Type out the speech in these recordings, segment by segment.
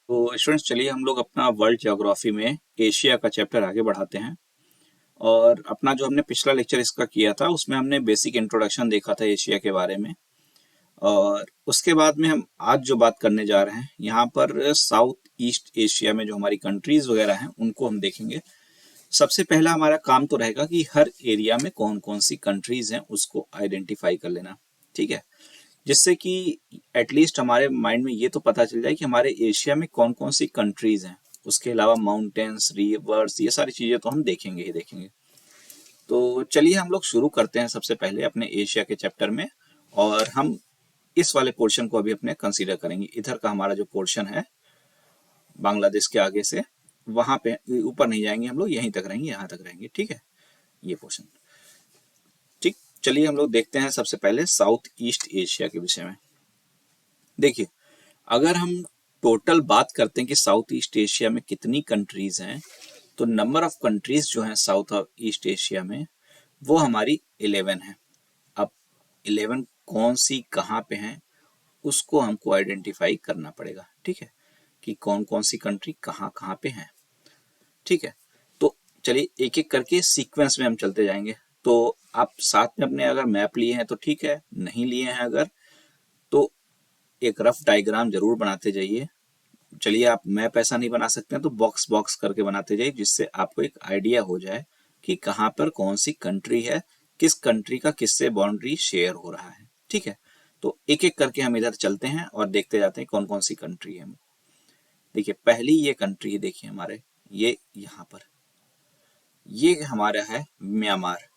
तो स्टूडेंट्स चलिए हम लोग अपना वर्ल्ड ज्योग्राफी में एशिया का चैप्टर आगे बढ़ाते हैं। और अपना जो हमने पिछला लेक्चर इसका किया था उसमें हमने बेसिक इंट्रोडक्शन देखा था एशिया के बारे में। और उसके बाद में हम आज जो बात करने जा रहे हैं यहाँ पर साउथ ईस्ट एशिया में जो हमारी कंट्रीज वगैरह हैं उनको हम देखेंगे। सबसे पहला हमारा काम तो रहेगा कि हर एरिया में कौन कौन सी कंट्रीज हैं उसको आइडेंटिफाई कर लेना। ठीक है, जिससे कि एटलीस्ट हमारे माइंड में ये तो पता चल जाए कि हमारे एशिया में कौन कौन सी कंट्रीज हैं। उसके अलावा माउंटेन्स, रिवर्स, ये सारी चीजें तो हम देखेंगे ही देखेंगे। तो चलिए हम लोग शुरू करते हैं सबसे पहले अपने एशिया के चैप्टर में। और हम इस वाले पोर्शन को अभी अपने कंसीडर करेंगे। इधर का हमारा जो पोर्शन है बांग्लादेश के आगे से वहां पे ऊपर नहीं जाएंगे, हम लोग यहीं तक रहेंगे, यहाँ तक रहेंगे। ठीक है, ये पोर्शन ठीक। चलिए हम लोग देखते हैं सबसे पहले साउथ ईस्ट एशिया के विषय में। देखिए, अगर हम टोटल बात करते हैं कि साउथ ईस्ट एशिया में कितनी कंट्रीज हैं, तो नंबर ऑफ कंट्रीज जो हैं साउथ ईस्ट एशिया में वो हमारी 11 है। अब 11 कौन सी कहाँ पे हैं उसको हमको आइडेंटिफाई करना पड़ेगा। ठीक है, कि कौन कौन सी कंट्री कहाँ कहाँ पे हैं। ठीक है, तो चलिए एक एक करके सीक्वेंस में हम चलते जाएंगे। तो आप साथ में अपने अगर मैप लिए हैं तो ठीक है, नहीं लिए हैं अगर तो एक रफ डायग्राम जरूर बनाते जाइए। चलिए, आप मैप ऐसा नहीं बना सकते हैं तो बॉक्स बॉक्स करके बनाते जाइए, जिससे आपको एक आइडिया हो जाए कि कहाँ पर कौन सी कंट्री है, किस कंट्री का किससे बाउंड्री शेयर हो रहा है। ठीक है, तो एक एक करके हम इधर चलते हैं और देखते जाते हैं कौन कौन सी कंट्री है। देखिए, पहली ये कंट्री है, देखिए हमारे ये यहाँ पर ये हमारा है म्यांमार।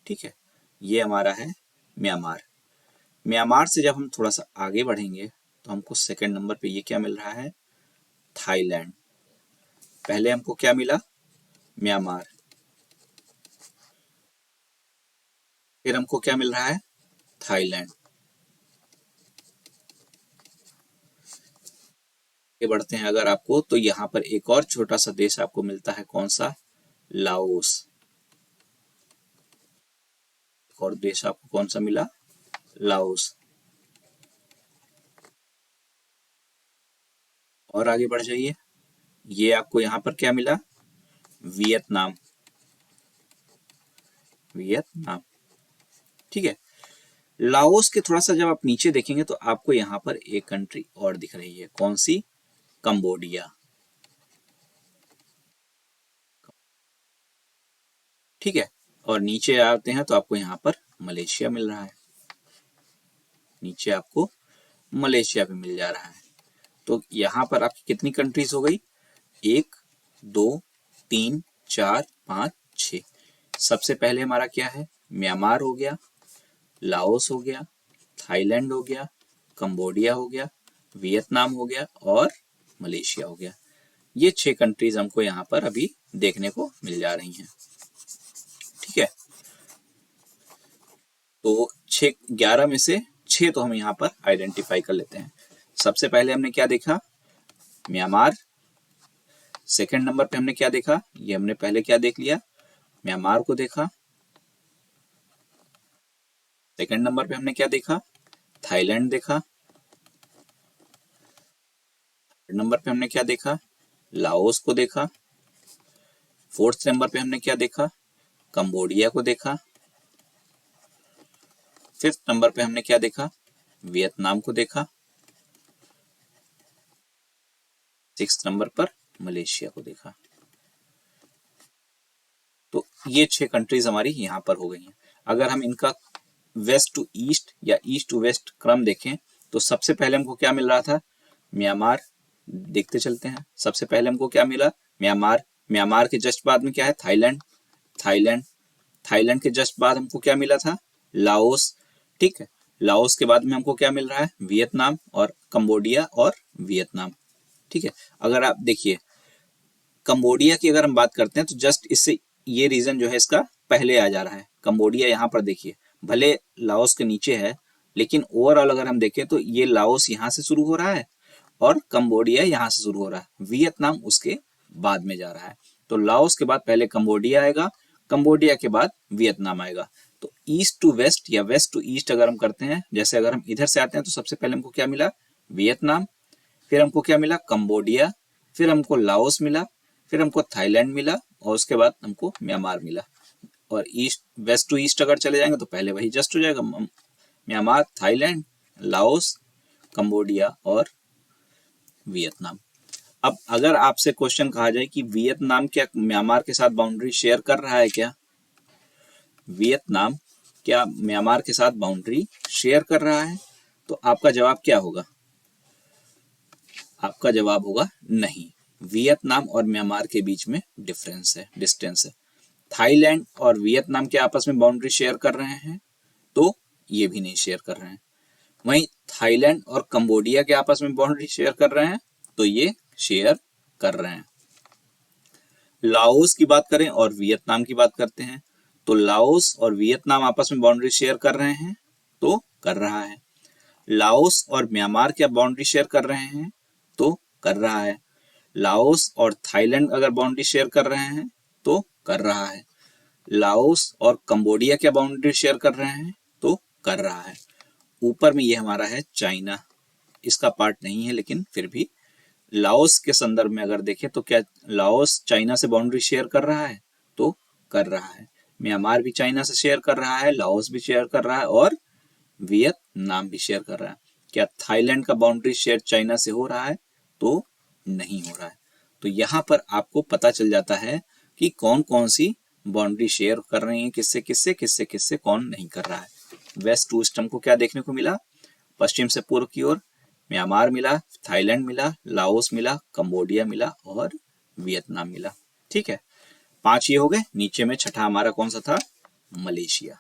ठीक है, ये हमारा है म्यांमार। म्यांमार से जब हम थोड़ा सा आगे बढ़ेंगे तो हमको सेकंड नंबर पे ये क्या मिल रहा है, थाईलैंड। पहले हमको क्या मिला, म्यांमार, फिर हमको क्या मिल रहा है, थाईलैंड। आगे बढ़ते हैं अगर आपको तो यहाँ पर एक और छोटा सा देश आपको मिलता है, कौन सा, लाओस। एक और देश आपको कौन सा मिला, लाओस। और आगे बढ़ जाइए, ये आपको यहाँ पर क्या मिला, वियतनाम। वियतनाम, ठीक है। लाओस के थोड़ा सा जब आप नीचे देखेंगे तो आपको यहाँ पर एक कंट्री और दिख रही है, कौन सी, कंबोडिया। ठीक है, और नीचे आते हैं तो आपको यहाँ पर मलेशिया मिल रहा है। नीचे आपको मलेशिया भी मिल जा रहा है। तो यहाँ पर आपकी कितनी कंट्रीज हो गई, 1 2 3 4 5 6। सबसे पहले हमारा क्या है, म्यांमार हो गया, लाओस हो गया, थाईलैंड हो गया, कंबोडिया हो गया, वियतनाम हो गया और मलेशिया हो गया। ये 6 कंट्रीज हमको यहाँ पर अभी देखने को मिल जा रही हैं। ठीक है, तो 11 में से 6 तो हम यहाँ पर आइडेंटिफाई कर लेते हैं। सबसे पहले हमने क्या देखा, म्यांमार। सेकंड नंबर पे हमने क्या देखा, ये हमने पहले क्या देख लिया, म्यांमार को देखा। सेकंड नंबर पे हमने क्या देखा, थाईलैंड देखा। थर्ड नंबर पे हमने क्या देखा, लाओस को देखा। फोर्थ नंबर पे हमने क्या देखा, कंबोडिया को देखा। फिफ्थ नंबर पे हमने क्या देखा, वियतनाम को देखा। सिक्स नंबर पर मलेशिया को देखा। तो ये 6 कंट्रीज हमारी यहाँ पर हो गई हैं। अगर हम इनका वेस्ट टू ईस्ट या ईस्ट टू वेस्ट क्रम देखें तो सबसे पहले हमको क्या मिल रहा था, म्यांमार। देखते चलते हैं, सबसे पहले हमको क्या मिला, म्यांमार। म्यांमार के जस्ट बाद में क्या है, थाईलैंड। थाईलैंड, थाईलैंड के जस्ट बाद हमको क्या मिला था, लाओस। ठीक है, लाओस के बाद में हमको क्या मिल रहा है, वियतनाम और कंबोडिया और वियतनाम। ठीक है, अगर आप देखिए कंबोडिया की अगर हम बात करते हैं तो जस्ट इससे ये रीजन जो है इसका पहले आ जा रहा है। कंबोडिया यहाँ पर देखिए, भले लाओस के नीचे है लेकिन ओवरऑल अगर हम देखें तो ये लाओस यहाँ से शुरू हो रहा है और कंबोडिया यहाँ से शुरू हो रहा है, वियतनाम उसके बाद में जा रहा है। तो लाओस के बाद पहले कंबोडिया आएगा, कंबोडिया के बाद वियतनाम आएगा। तो ईस्ट टू वेस्ट या वेस्ट टू ईस्ट अगर हम करते हैं, जैसे अगर हम इधर से आते हैं तो सबसे पहले हमको क्या मिला, वियतनाम। फिर हमको क्या मिला, कंबोडिया, फिर हमको लाओस मिला, फिर हमको थाईलैंड मिला, और उसके बाद हमको म्यांमार मिला। और ईस्ट वेस्ट टू ईस्ट अगर चले जाएंगे तो पहले वही जस्ट हो जाएगा, म्यांमार, थाईलैंड, लाओस, कंबोडिया और वियतनाम। अब अगर आपसे क्वेश्चन कहा जाए कि वियतनाम क्या म्यांमार के साथ बाउंड्री शेयर कर रहा है क्या, वियतनाम क्या म्यांमार के साथ बाउंड्री शेयर कर रहा है, तो आपका जवाब क्या होगा, आपका जवाब होगा नहीं। वियतनाम और म्यांमार के बीच में डिफरेंस है, डिस्टेंस है। थाईलैंड और वियतनाम के आपस में बाउंड्री शेयर कर रहे हैं, तो ये भी नहीं शेयर कर रहे हैं। वहीं थाईलैंड और कंबोडिया के आपस में बाउंड्री शेयर कर रहे हैं, तो ये शेयर कर रहे हैं। लाओस की बात करें और वियतनाम की बात करते हैं, तो लाओस और वियतनाम आपस में बाउंड्री शेयर कर रहे हैं, तो कर रहा है। लाओस और म्यांमार क्या बाउंड्री शेयर कर रहे हैं, तो कर रहा है। लाओस और थाईलैंड अगर बाउंड्री शेयर कर रहे हैं, तो कर रहा है। लाओस और कंबोडिया क्या बाउंड्री शेयर कर रहे हैं, तो कर रहा है। ऊपर में ये हमारा है चाइना, इसका पार्ट नहीं है, लेकिन फिर भी लाओस के संदर्भ में अगर देखें तो क्या लाओस चाइना से बाउंड्री शेयर कर रहा है, तो कर रहा है। म्यांमार भी चाइना से शेयर कर रहा है, लाओस भी शेयर कर रहा है और वियतनाम भी शेयर कर रहा है। क्या थाईलैंड का बाउंड्री शेयर चाइना से हो रहा है, तो नहीं हो रहा है। तो यहाँ पर आपको पता चल जाता है कि कौन कौन सी बाउंड्री शेयर कर रहे हैं, किससे किससे, किससे किससे कौन नहीं कर रहा है। वेस्ट टू ईस्ट हमको क्या देखने को मिला, पश्चिम से पूर्व की ओर म्यांमार मिला, थाईलैंड मिला, लाओस मिला, कंबोडिया मिला और वियतनाम मिला। ठीक है, 5 ये हो गए। नीचे में छठा हमारा कौन सा था, मलेशिया।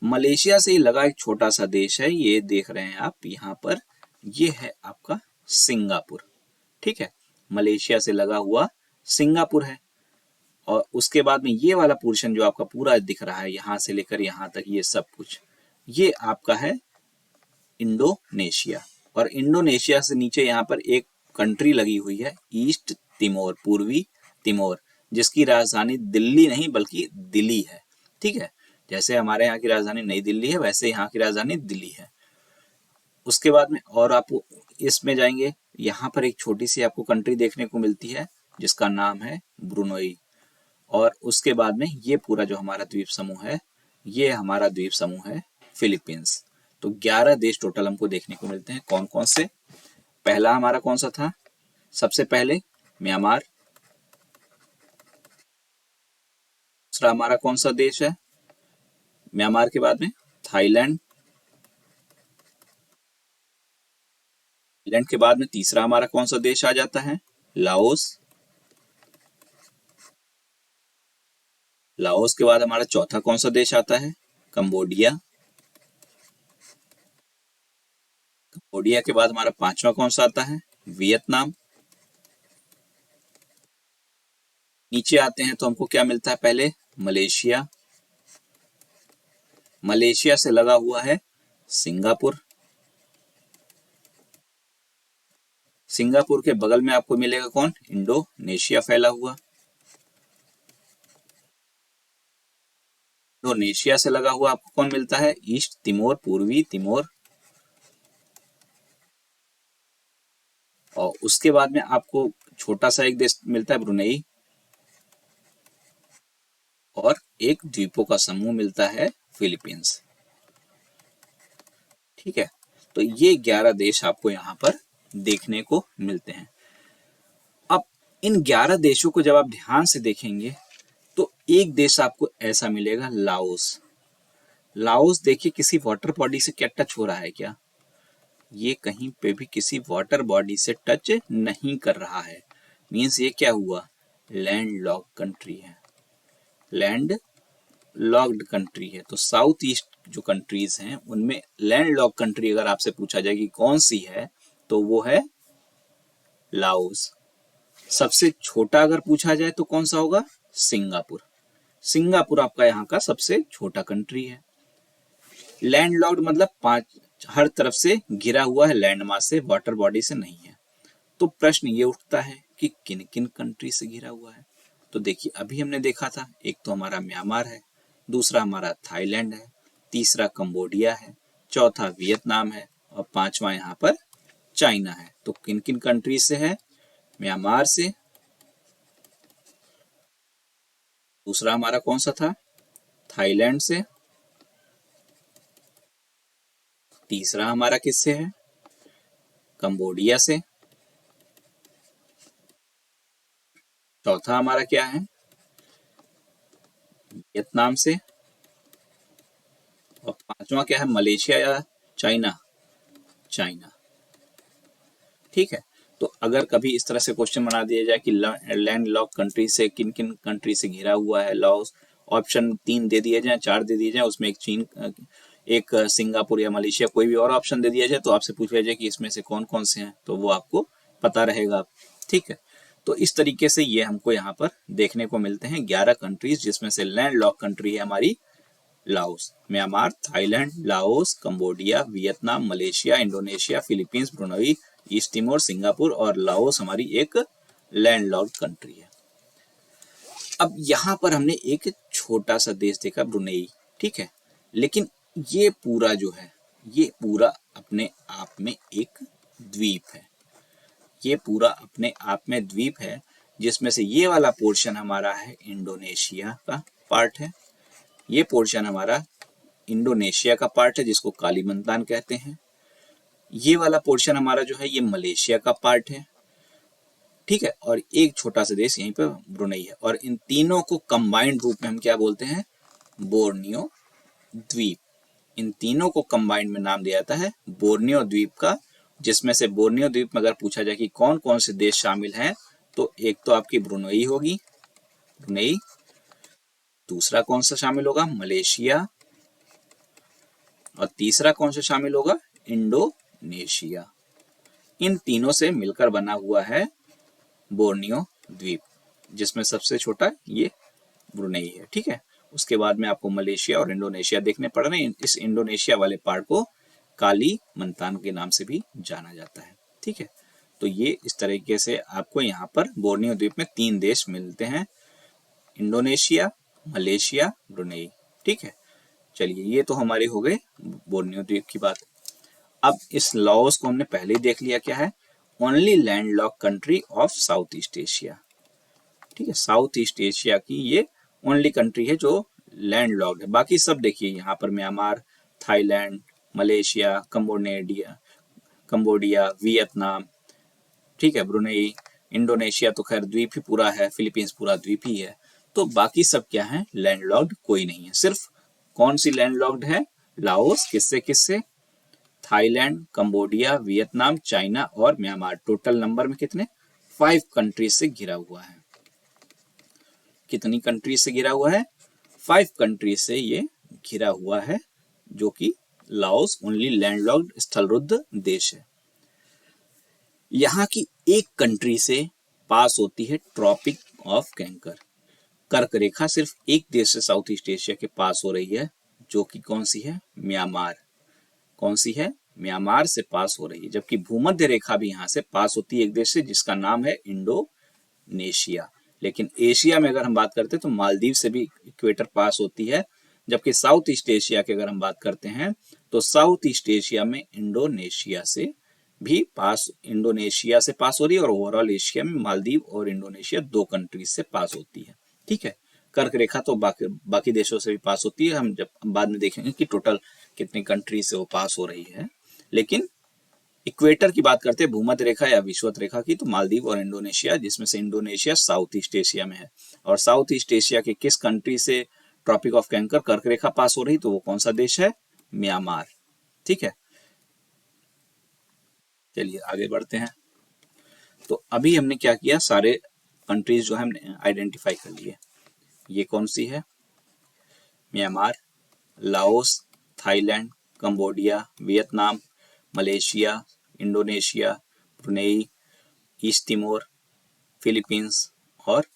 मलेशिया से ही लगा एक छोटा सा देश है, ये देख रहे हैं आप यहाँ पर, ये है आपका सिंगापुर। ठीक है, मलेशिया से लगा हुआ सिंगापुर है। और उसके बाद में ये वाला पोर्शन जो आपका पूरा दिख रहा है, यहाँ से लेकर यहाँ तक ये सब कुछ, ये आपका है इंडोनेशिया। और इंडोनेशिया से नीचे यहाँ पर एक कंट्री लगी हुई है, ईस्ट तिमोर, पूर्वी तिमोर, जिसकी राजधानी दिल्ली नहीं बल्कि दिल्ली है। ठीक है, जैसे हमारे यहाँ की राजधानी नई दिल्ली है, वैसे यहाँ की राजधानी दिल्ली है। उसके बाद में और आप इसमें जाएंगे, यहाँ पर एक छोटी सी आपको कंट्री देखने को मिलती है जिसका नाम है ब्रुनोई। और उसके बाद में ये पूरा जो हमारा द्वीप समूह है, ये हमारा द्वीप समूह है फिलीपींस। तो 11 देश टोटल हमको देखने को मिलते हैं। कौन कौन से, पहला हमारा कौन सा था, सबसे पहले म्यांमार। दूसरा हमारा कौन सा देश है, म्यांमार के बाद में थाईलैंड। थाईलैंड के बाद में तीसरा हमारा कौन सा देश आ जाता है, लाओस। लाओस के बाद हमारा चौथा कौन सा देश आता है, कंबोडिया। कंबोडिया के बाद हमारा पांचवा कौन सा आता है, वियतनाम। नीचे आते हैं तो हमको क्या मिलता है, पहले मलेशिया। मलेशिया से लगा हुआ है सिंगापुर। सिंगापुर के बगल में आपको मिलेगा कौन, इंडोनेशिया फैला हुआ। इंडोनेशिया से लगा हुआ आपको कौन मिलता है, ईस्ट तिमोर, पूर्वी तिमोर। और उसके बाद में आपको छोटा सा एक देश मिलता है, ब्रुनेई। और एक द्वीपों का समूह मिलता है, फिलीपींस। ठीक है, तो ये 11 देश आपको यहाँ पर देखने को मिलते हैं। अब इन 11 देशों को जब आप ध्यान से देखेंगे तो एक देश आपको ऐसा मिलेगा, लाओस। लाओस देखिए किसी वाटर बॉडी से क्या टच हो रहा है क्या, ये कहीं पे भी किसी वाटर बॉडी से टच नहीं कर रहा है। मीन्स ये क्या हुआ, लैंड लॉक कंट्री है, लैंड लॉक्ड कंट्री है। तो साउथ ईस्ट जो कंट्रीज हैं उनमें लैंड लॉक कंट्री अगर आपसे पूछा जाए कि कौन सी है, तो वो है लाओस। सबसे छोटा अगर पूछा जाए तो कौन सा होगा, सिंगापुर। सिंगापुर आपका यहाँ का सबसे छोटा कंट्री है। लैंडलॉक्ड मतलब 5 हर तरफ से घिरा हुआ है लैंड मास से, वाटर बॉडी से नहीं है। तो प्रश्न ये उठता है कि किन किन कंट्री से घिरा हुआ है। तो देखिए अभी हमने देखा था, एक तो हमारा म्यांमार है, दूसरा हमारा थाईलैंड है, तीसरा कंबोडिया है, चौथा वियतनाम है और पांचवा यहाँ पर चाइना है। तो किन किन कंट्रीज से है? म्यांमार से, दूसरा हमारा कौन सा था? थाईलैंड से, तीसरा हमारा किससे है? कंबोडिया से, चौथा हमारा क्या है? वियतनाम से, और पांचवा क्या है? मलेशिया या चाइना? चाइना। ठीक है। तो अगर कभी इस तरह से क्वेश्चन बना दिया जाए कि लैंड लॉक कंट्री से किन किन कंट्री से घिरा हुआ है लाओस, ऑप्शन 3 दे दिए जाए, 4 दे दिए जाए, उसमें एक चीन, एक सिंगापुर या मलेशिया, कोई भी और ऑप्शन दे दिया जाए, तो आपसे पूछा जाए कि इसमें से कौन कौन से हैं, तो वो आपको पता रहेगा। ठीक है। तो इस तरीके से ये हमको यहाँ पर देखने को मिलते हैं 11 कंट्रीज, जिसमें से लैंड लॉक कंट्री है हमारी Laos, Myanmar, Thailand, Laos, Cambodia, Vietnam, Malaysia, Indonesia, Philippines, Brunei, east Timor, Singapore और लाओस हमारी एक लैंडलॉक्ड कंट्री है। अब यहाँ पर हमने एक छोटा सा देश देखा, ब्रुनई। ठीक है। लेकिन ये पूरा जो है, ये पूरा अपने आप में एक द्वीप है। ये पूरा अपने आप में द्वीप है, जिसमें से ये वाला पोर्शन हमारा है इंडोनेशिया का पार्ट है, ये पोर्शन हमारा इंडोनेशिया का पार्ट है जिसको कालीमंतान कहते हैं, ये वाला पोर्शन हमारा जो है ये मलेशिया का पार्ट है। ठीक है। और एक छोटा सा देश यहीं पे ब्रुनई है, और इन तीनों को कंबाइंड रूप में हम क्या बोलते हैं? बोर्नियो द्वीप। इन तीनों को कंबाइंड में नाम दिया जाता है बोर्नियो द्वीप का, जिसमें से बोर्नियो द्वीप में अगर पूछा जाए कि कौन कौन से देश शामिल हैं, तो एक तो आपकी ब्रुनई होगी, ब्रुनई, दूसरा कौन सा शामिल होगा? मलेशिया, और तीसरा कौन सा शामिल होगा? इंडोनेशिया। इन तीनों से मिलकर बना हुआ है बोर्नियो द्वीप, जिसमें सबसे छोटा ये ब्रुनई है। ठीक है। उसके बाद में आपको मलेशिया और इंडोनेशिया देखने पड़ रहे हैं। इस इंडोनेशिया वाले पार्ट को कालीमंतान के नाम से भी जाना जाता है। ठीक है। तो ये इस तरीके से आपको यहाँ पर बोर्नियो द्वीप में 3 देश मिलते हैं, इंडोनेशिया, मलेशिया, ब्रुनई। ठीक है। चलिए, ये तो हमारे हो गए बोर्नियो द्वीप की बात। अब इस लाओस को हमने पहले ही देख लिया, क्या है? Only landlock country of South East Asia. ठीक है। साउथ ईस्ट एशिया की ये ओनली कंट्री है जो लैंडलॉक्ड है। बाकी सब देखिए यहाँ पर Myanmar, Thailand, Malaysia, Cambodia, Vietnam, ठीक है, ब्रुनई, इंडोनेशिया तो खैर द्वीप ही पूरा है, फिलीपींस पूरा द्वीप ही है। तो बाकी सब क्या है? लैंडलॉक्ड कोई नहीं है। सिर्फ कौन सी लैंडलॉक्ड है? लाओस। किससे किससे? थाईलैंड, कंबोडिया, वियतनाम, चाइना और म्यांमार। टोटल नंबर में कितने? 5 कंट्रीज से घिरा हुआ है। कितनी कंट्रीज से घिरा हुआ है? 5 कंट्रीज से ये घिरा हुआ है, जो कि लाओस ओनली लैंडलॉक्ड स्थलरुद्ध देश है। यहाँ की एक कंट्री से पास होती है ट्रॉपिक ऑफ कैंकर। कर्क रेखा सिर्फ एक देश से साउथ ईस्ट एशिया के पास हो रही है, जो कि कौन सी है? म्यांमार। कौन सी है? म्यांमार से पास हो रही है। जबकि भूमध्य रेखा भी यहाँ से पास होती है एक देश से, जिसका नाम है इंडोनेशिया। लेकिन एशिया में अगर हम बात करते हैं तो मालदीव से भी इक्वेटर पास होती है। जबकि साउथ ईस्ट एशिया की अगर हम बात करते हैं तो साउथ ईस्ट एशिया में इंडोनेशिया से भी पास, इंडोनेशिया से पास हो रही है, और ओवरऑल एशिया में मालदीव और इंडोनेशिया 2 कंट्रीज से पास होती है। ठीक है। कर्क रेखा तो बाकी देशों से भी पास होती है, हम जब बाद में देखेंगे कि टोटल कितनी कंट्री से वो पास हो रही है। लेकिन इक्वेटर की बात करते हैं, भूमध्य रेखा या विषुवत रेखा की, तो मालदीव और इंडोनेशिया, जिसमें से इंडोनेशिया साउथ ईस्ट एशिया में है। और साउथ ईस्ट एशिया के किस कंट्री से ट्रॉपिक ऑफ कैंकर, कर्क रेखा पास हो रही, तो वो कौन सा देश है? म्यांमार। ठीक है। चलिए आगे बढ़ते हैं। तो अभी हमने क्या किया? सारे कंट्रीज जो है हमने आइडेंटिफाई कर लिए। ये कौन सी है? Myanmar, Laos, Thailand, Cambodia, Vietnam, Malaysia, Indonesia, Brunei, east Timor, Philippines, और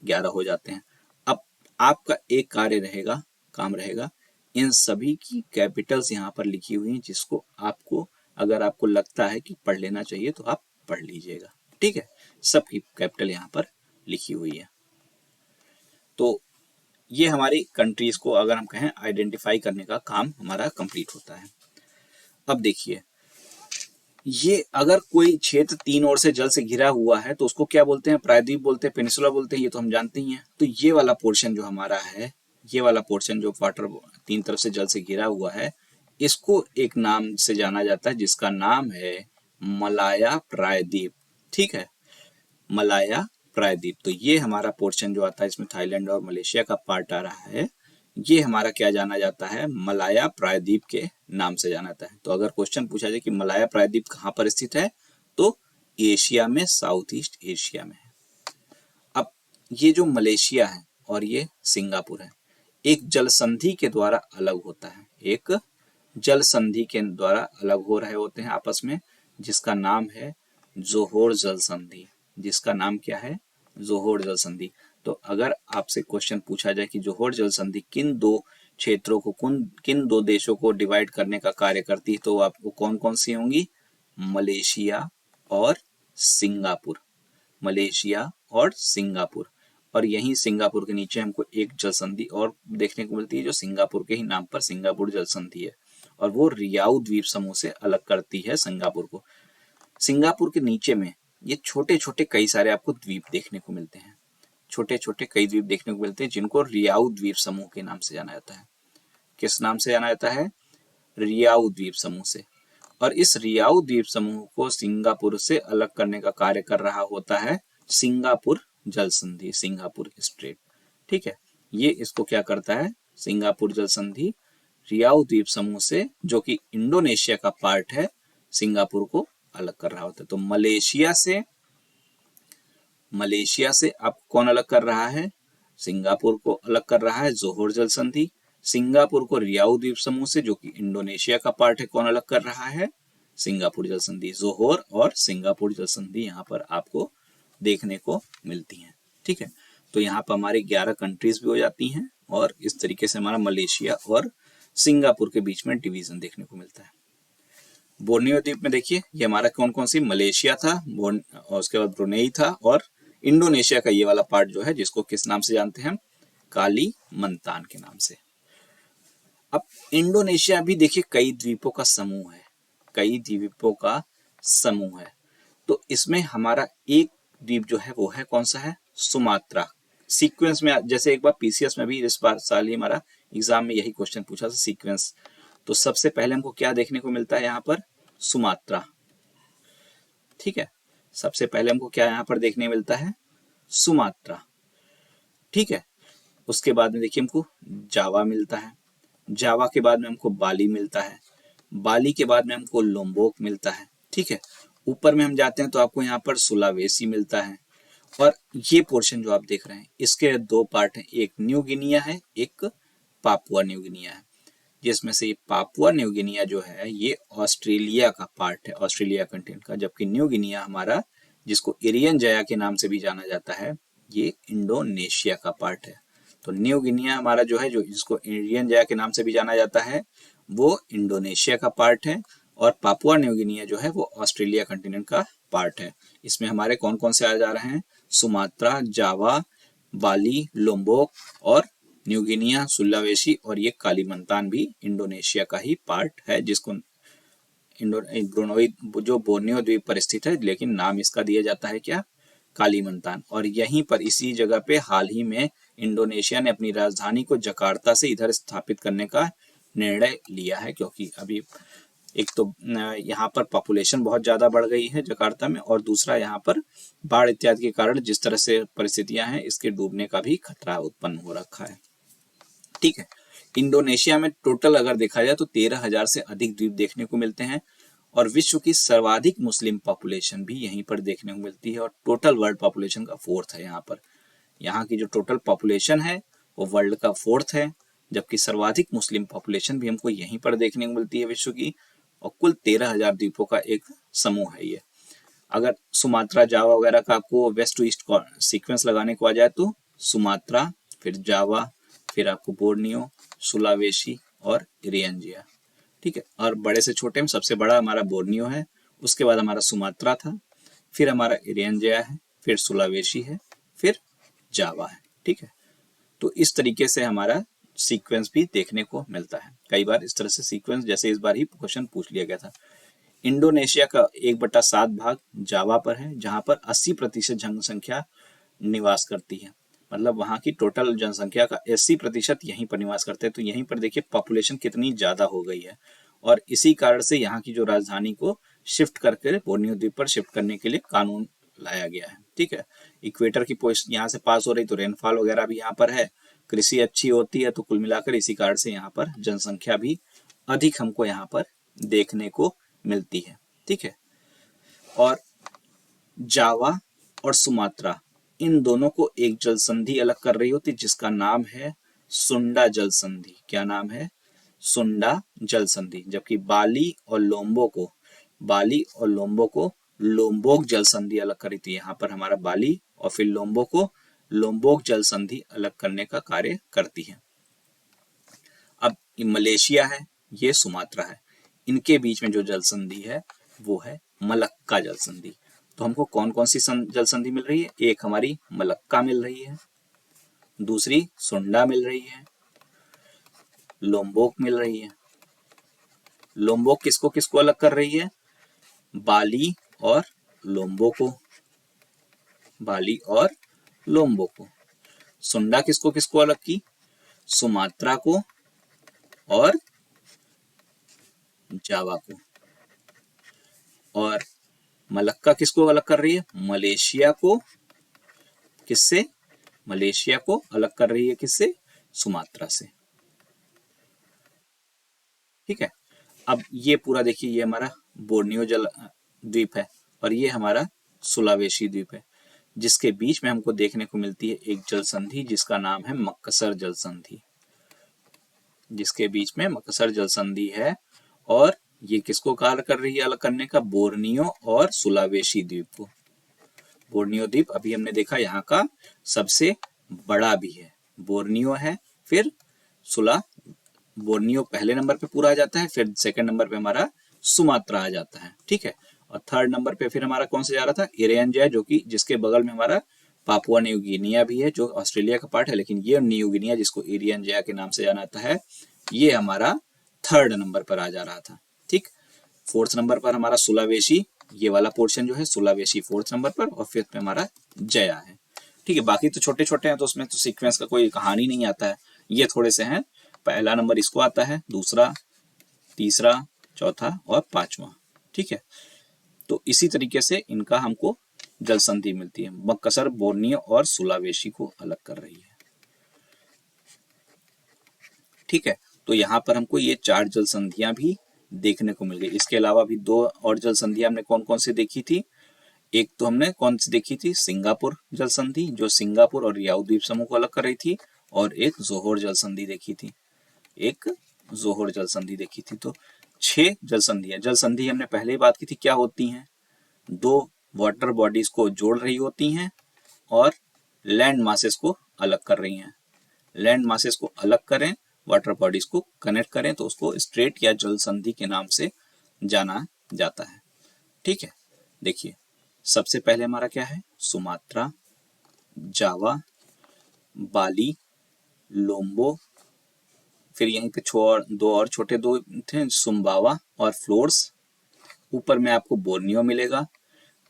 11 हो जाते हैं। अब आपका एक कार्य रहेगा, काम रहेगा, इन सभी की कैपिटल्स यहाँ पर लिखी हुई हैं, जिसको आपको, अगर आपको लगता है कि पढ़ लेना चाहिए तो आप पढ़ लीजिएगा। ठीक है। सबकी कैपिटल यहाँ पर लिखी हुई है। तो ये हमारी कंट्रीज को अगर हम कहें आइडेंटिफाई करने का काम हमारा कंप्लीट होता है। अब देखिए, ये अगर कोई क्षेत्र तीन ओर से जल से घिरा हुआ है तो उसको क्या बोलते हैं, प्रायद्वीप बोलते हैं, पेनिसुला बोलते हैं, ये तो हम जानते ही हैं। तो ये वाला पोर्शन जो हमारा है, ये वाला पोर्शन जो वाटर तीन तरफ से जल से घिरा हुआ है, इसको एक नाम से जाना जाता है जिसका नाम है मलाया प्रायद्वीप। ठीक है, मलाया प्रायद्वीप। तो ये हमारा पोर्शन जो आता है, इसमें थाईलैंड और मलेशिया का पार्ट आ रहा है, ये हमारा क्या जाना जाता है, मलाया प्रायद्वीप के नाम से जाना जाता है। तो अगर क्वेश्चन पूछा जाए कि मलाया प्रायद्वीप कहाँ पर स्थित है, तो एशिया में, साउथ ईस्ट एशिया में है। अब ये जो मलेशिया है और ये सिंगापुर है, एक जल संधि के द्वारा अलग होता है, एक जल संधि के द्वारा अलग हो रहे होते हैं आपस में, जिसका नाम है जोहोर जल संधि। जिसका नाम क्या है, जोहोर जल संधि। तो अगर आपसे क्वेश्चन पूछा जाए कि जोहोर जल संधि किन दो क्षेत्रों को, किन दो देशों को डिवाइड करने का कार्य करती है, तो आपको कौन कौन सी होंगी, मलेशिया और सिंगापुर, मलेशिया और सिंगापुर। और यहीं सिंगापुर के नीचे हमको एक जल संधि और देखने को मिलती है जो सिंगापुर के ही नाम पर सिंगापुर जल संधि है, और वो रियाऊ द्वीप समूह से अलग करती है सिंगापुर को। सिंगापुर के नीचे में ये छोटे छोटे कई सारे आपको द्वीप देखने को मिलते हैं, छोटे छोटे कई द्वीप देखने को मिलते हैं जिनको रियाऊ द्वीप समूह के नाम से जाना जाता है। किस नाम से जाना जाता है, रियाऊ द्वीप समूह से। और इस रियाऊ द्वीप समूह को सिंगापुर से अलग करने का कार्य कर रहा होता है सिंगापुर जल संधि, सिंगापुर स्ट्रेट। ठीक है, ये इसको क्या करता है, सिंगापुर जल संधि रियाऊ द्वीप समूह से, जो कि इंडोनेशिया का पार्ट है, सिंगापुर को अलग कर रहा होता है। तो मलेशिया से आप कौन अलग कर रहा है, सिंगापुर को अलग कर रहा है जोहोर जल संधि। सिंगापुर को रियाऊ द्वीप समूह से, जो कि इंडोनेशिया का पार्ट है, कौन अलग कर रहा है, सिंगापुर जल संधि। जोहोर और सिंगापुर जल संधि यहाँ पर आपको देखने को मिलती हैं। ठीक है, तो यहाँ पर हमारी 11 कंट्रीज भी हो जाती हैं, और इस तरीके से हमारा मलेशिया और सिंगापुर के बीच में डिवीजन देखने को मिलता है। बोर्नियो द्वीप में देखिए, ये हमारा कौन कौन सी, मलेशिया था, और उसके बाद ब्रुनेई था, और इंडोनेशिया का ये वाला पार्ट जो है, जिसको किस नाम से जानते हैं हम, कालीमंतान के नाम से। अब इंडोनेशिया भी देखिए कई द्वीपों का समूह है, कई द्वीपों का समूह है। तो इसमें हमारा एक द्वीप जो है वो है कौन सा है, सुमात्रा। सीक्वेंस में, जैसे एक बार पीसीएस में भी इस बार साल ही हमारा एग्जाम में यही क्वेश्चन पूछा था, सीक्वेंस। तो सबसे पहले हमको क्या देखने को मिलता है यहाँ पर, सुमात्रा। ठीक है, सबसे पहले हमको क्या यहाँ पर देखने मिलता है, सुमात्रा। ठीक है, उसके बाद में देखिए हमको जावा मिलता है, जावा के बाद में हमको बाली मिलता है, बाली के बाद में हमको लोम्बोक मिलता है। ठीक है, ऊपर में हम जाते हैं तो आपको यहाँ पर सुलावेसी मिलता है। और ये पोर्शन जो आप देख रहे हैं, इसके दो पार्ट हैं, एक न्यू गिनिया है, एक पापुआ न्यू गिनिया है। जिसमें से ये पापुआ न्यू गिनिया जो है ये ऑस्ट्रेलिया का पार्ट है, ऑस्ट्रेलिया कंटिनेंट का, जबकि न्यू गिनिया हमारा, जिसको इरियन जया के नाम से भी जाना जाता है, ये इंडोनेशिया का पार्ट है। तो न्यू गिनिया हमारा जो है, जो जिसको इरियन जया के नाम से भी जाना जाता है, वो इंडोनेशिया का पार्ट है, और पापुआ न्यू गिनिया जो है वो ऑस्ट्रेलिया कंटिनेंट का पार्ट है। इसमें हमारे कौन कौन से आ जा रहे हैं, सुमात्रा, जावा, बाली, लोम्बोक और न्यू गिनिया, सुलावेसी, और ये कालीमंतान भी इंडोनेशिया का ही पार्ट है, जिसको ब्रुनोई जो बोर्नियो द्वीप पर स्थित है, लेकिन नाम इसका दिया जाता है क्या, कालीमंतान। और यहीं पर इसी जगह पे हाल ही में इंडोनेशिया ने अपनी राजधानी को जकार्ता से इधर स्थापित करने का निर्णय लिया है, क्योंकि अभी एक तो यहाँ पर पॉपुलेशन बहुत ज्यादा बढ़ गई है जकार्ता में, और दूसरा यहाँ पर बाढ़ इत्यादि के कारण जिस तरह से परिस्थितियां हैं, इसके डूबने का भी खतरा उत्पन्न हो रखा है। ठीक है, इंडोनेशिया में टोटल अगर देखा जाए तो 13,000 से अधिक द्वीप देखने को मिलते हैं, और विश्व की सर्वाधिक मुस्लिम पॉपुलेशन भी यहीं पर देखने को मिलती है, और टोटल वर्ल्ड पॉपुलेशन का 4th है यहाँ पर। यहाँ की जो टोटल पॉपुलेशन है वो वर्ल्ड का 4th है, जबकि सर्वाधिक मुस्लिम पॉपुलेशन भी हमको यहीं पर देखने को मिलती है विश्व की, और कुल 13,000 द्वीपों का एक समूह है ये। अगर सुमात्रा, जावा वगैरह का आपको वेस्ट टू ईस्ट सीक्वेंस लगाने को आ जाए तो सुमात्रा, फिर जावा, फिर आपको बोर्नियो, सुलावेसी और इरियन जया। ठीक है, और बड़े से छोटे में सबसे बड़ा हमारा बोर्नियो है, उसके बाद हमारा सुमात्रा था, फिर हमारा इरियन जया है, फिर सुलावेसी है, फिर जावा है। ठीक है, तो इस तरीके से हमारा सीक्वेंस भी देखने को मिलता है। कई बार इस तरह से सीक्वेंस, जैसे इस बार ही क्वेश्चन पूछ लिया गया था। इंडोनेशिया का 1/7 भाग जावा पर है, जहां पर 80% जनसंख्या निवास करती है। मतलब वहां की टोटल जनसंख्या का 80% यहीं पर निवास करते हैं। तो यहीं पर देखिए पॉपुलेशन कितनी ज्यादा हो गई है, और इसी कारण से यहाँ की जो राजधानी को शिफ्ट करके बोर्नियो द्वीप पर शिफ्ट करने के लिए कानून लाया गया है। ठीक है, इक्वेटर की पोस्ट यहाँ से पास हो रही, तो रेनफॉल वगैरह भी यहाँ पर है, कृषि अच्छी होती है, तो कुल मिलाकर इसी कारण से यहाँ पर जनसंख्या भी अधिक हमको यहाँ पर देखने को मिलती है। ठीक है, और जावा और सुमात्रा इन दोनों को एक जल संधि अलग कर रही होती, जिसका नाम है सुंडा जल संधि। क्या नाम है? सुंडा जल संधि। जबकि बाली और लोम्बो को लोम्बोक जल संधि अलग करी थी। यहाँ पर हमारा बाली और फिर लोम्बो को लोम्बोक जल संधि अलग करने का कार्य करती है। अब मलेशिया है, ये सुमात्रा है, इनके बीच में जो जल संधि है वो है मलक्का जल संधि। तो हमको कौन कौन सी जल संधि मिल रही है? एक हमारी मलक्का मिल रही है, दूसरी सुंडा मिल रही है, लोम्बोक मिल रही है। लोम्बोक किसको किसको अलग कर रही है? बाली और लोम्बो को, बाली और लोम्बो को। सुंडा किसको किसको अलग की? सुमात्रा को और जावा को। और मलक्का किसको अलग कर रही है? मलेशिया को। किससे? मलेशिया को अलग कर रही है किससे? सुमात्रा से। ठीक है, अब ये पूरा देखिए, ये हमारा बोर्नियो जल द्वीप है और ये हमारा सुलावेशी द्वीप है, जिसके बीच में हमको देखने को मिलती है एक जल संधि जिसका नाम है मक्कसर जल संधि। जिसके बीच में मक्कसर जल संधि है, और ये किसको कार्य कर रही है अलग करने का? बोर्नियो और सुलावेशी द्वीप को। बोर्नियो द्वीप अभी हमने देखा यहाँ का सबसे बड़ा भी है, बोर्नियो है, फिर बोर्नियो पहले नंबर पे पूरा आ जाता है, फिर सेकंड नंबर पे हमारा सुमात्रा आ जाता है। ठीक है, और थर्ड नंबर पे फिर हमारा कौन सा जा रहा था? इरेंजिया, जो कि जिसके बगल में हमारा पापुआ न्यू गिनिया भी है, जो ऑस्ट्रेलिया का पार्ट है, लेकिन ये न्यू गिनिया जिसको इरियनजिया के नाम से जाना जाता है, ये हमारा थर्ड नंबर पर आ जा रहा था। ठीक, फोर्थ नंबर पर हमारा सुलावेशी, ये वाला पोर्शन जो है सुलावेशी फोर्थ नंबर पर, और फिफ्थ पे हमारा जया है। ठीक है, बाकी तो छोटे छोटे हैं, तो उसमें तो सीक्वेंस का कोई कहानी नहीं आता है, ये थोड़े से हैं। पहला नंबर इसको आता है, दूसरा, तीसरा, चौथा और पांचवा। ठीक है, तो इसी तरीके से इनका हमको जल संधि मिलती है। मक्कसर बोर्नियो और सुलावेशी को अलग कर रही है। ठीक है, तो यहाँ पर हमको ये 4 जल संधियां भी देखने को मिल गई। इसके अलावा भी 2 और जल संधियां हमने कौन कौन सी देखी थी? एक तो हमने कौन सी देखी थी? सिंगापुर जल संधि, जो सिंगापुर और रियाऊ द्वीप समूह को अलग कर रही थी, और एक जोहोर जल संधि देखी थी, एक जोहोर जल संधि देखी थी। तो 6 जल संधियां। जल संधि हमने पहले ही बात की थी क्या होती हैं? 2 वाटर बॉडीज को जोड़ रही होती हैं और लैंड मासेस को अलग कर रही हैं। लैंड मासेस को अलग करें, वाटर बॉडीज को कनेक्ट करें, तो उसको स्ट्रेट या जल संधि के नाम से जाना जाता है। ठीक है, देखिए सबसे पहले हमारा क्या है? सुमात्रा, जावा, बाली, लोम्बो, फिर यहीं पे 2 और छोटे 2 थे, सुम्बावा और फ्लोर्स। ऊपर में आपको बोर्नियो मिलेगा,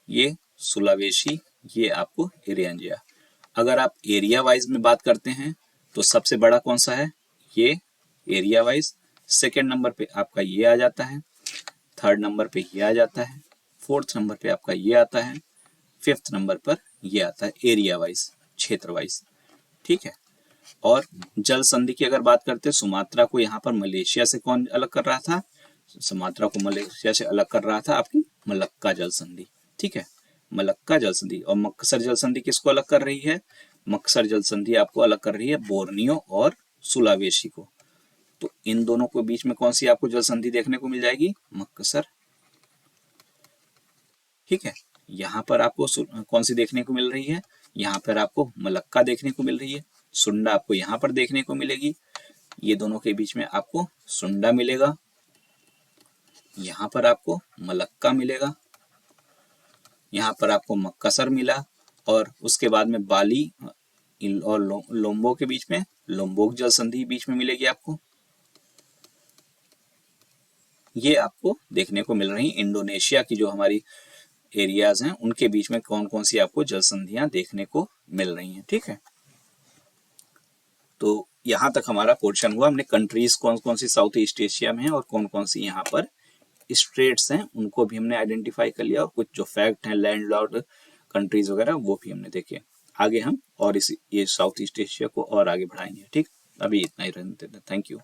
ये सुलावेशी, ये आपको इरियंजिया। अगर आप एरिया वाइज में बात करते हैं तो सबसे बड़ा कौन सा है? ये एरिया वाइज। सेकेंड नंबर पे आपका ये आ जाता है, थर्ड नंबर पे ये आ जाता है, फोर्थ नंबर पे आपका ये आता है, फिफ्थ नंबर पर ये आता है एरिया वाइज, क्षेत्र वाइज। ठीक है, और जल संधि की अगर बात करते हैं, सुमात्रा को यहाँ पर मलेशिया से कौन अलग कर रहा था? सुमात्रा को मलेशिया से अलग कर रहा था आपकी मलक्का जल संधि। ठीक है, मलक्का जल संधि। और मक्सर जल संधि किसको अलग कर रही है? मक्सर जल संधि आपको अलग कर रही है बोर्नियो और सुलावेशी को। तो इन दोनों के बीच में कौन सी आपको जल संधि देखने को मिल जाएगी? मक्सर। ठीक है, यहाँ पर आपको कौन सी देखने को मिल रही है? यहाँ पर आपको मलक्का देखने को मिल रही है। सुंडा आपको यहाँ पर देखने को मिलेगी, ये दोनों के बीच में आपको सुंडा मिलेगा, यहाँ पर आपको मलक्का मिलेगा, यहाँ पर आपको मक्कसर मिला, और उसके बाद में बाली और लोम्बो के बीच में लोम्बोक जल संधि बीच में मिलेगी आपको। ये आपको देखने को मिल रही। इंडोनेशिया की जो हमारी एरियाज हैं उनके बीच में कौन कौन सी आपको जल संधियां देखने को मिल रही हैं। ठीक है, तो यहाँ तक हमारा पोर्शन हुआ। हमने कंट्रीज कौन कौन सी साउथ ईस्ट एशिया में है और कौन कौन सी यहाँ पर स्ट्रेट्स हैं उनको भी हमने आइडेंटिफाई कर लिया, और कुछ जो फैक्ट हैं लैंडलॉर्ड कंट्रीज वगैरह वो भी हमने देखे। आगे हम और इस ये साउथ ईस्ट एशिया को और आगे बढ़ाएंगे। ठीक, अभी इतना ही रहने देते हैं। Thank you.